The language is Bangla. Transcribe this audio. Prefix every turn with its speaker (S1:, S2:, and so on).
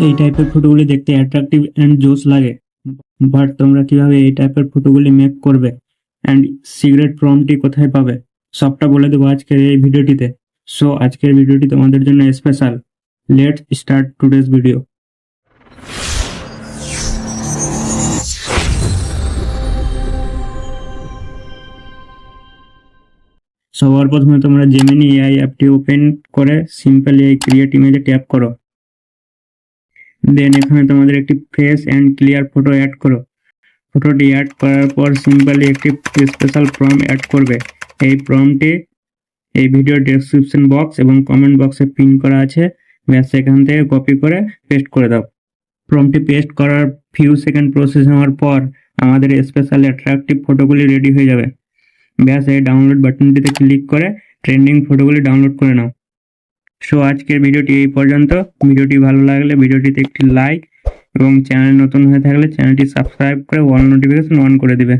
S1: এই টাইপের ফটোগুলি দেখতে অ্যাট্রাকটিভ অ্যান্ড জোস লাগে, বাট তোমরা কিভাবে এই টাইপের ফটোগুলি মেক করবে অ্যান্ড সিক্রেট প্রম্পটটি কোথায় পাবে সবটা বলে দেবো আজকের এই ভিডিওটিতে। সো আজকের ভিডিওটি তোমাদের জন্য special. Let's start today's video. সবার প্রথমে তোমরা জেমিনি এআই অ্যাপটি ওপেন করে সিম্পল এই ক্রিয়েট ইমেজে ট্যাপ করো। দেন এখানে তোমাদের একটি fresh and clear photo add করো। ফটোটি অ্যাড করার পর সিম্পলি একটি স্পেশাল প্রম্পট অ্যাড করবে। এই প্রম্পটটি এই ভিডিও ডেসক্রিপশন বক্স এবং কমেন্ট বক্সে পিন করা আছে, ব্যাস এখান থেকে কপি করে পেস্ট করে দাও। প্রম্পটটি পেস্ট করার ফিউ সেকেন্ড প্রসেস হওয়ার পর আমাদের স্পেশাল অ্যাট্রাকটিভ ফটোগুলি রেডি হয়ে যাবে। ব্যাস এই ডাউনলোড বাটনটিতে ক্লিক করে ট্রেন্ডিং ফটোগুলি ডাউনলোড করে নাও। সো আজকের ভিডিওটি এই পর্যন্ত। ভিডিওটি ভালো লাগলে ভিডিওটিতে একটি লাইক এবং চ্যানেল নতুন হয়ে থাকলে চ্যানেলটি সাবস্ক্রাইব করে অল নোটিফিকেশন অন করে দিবে।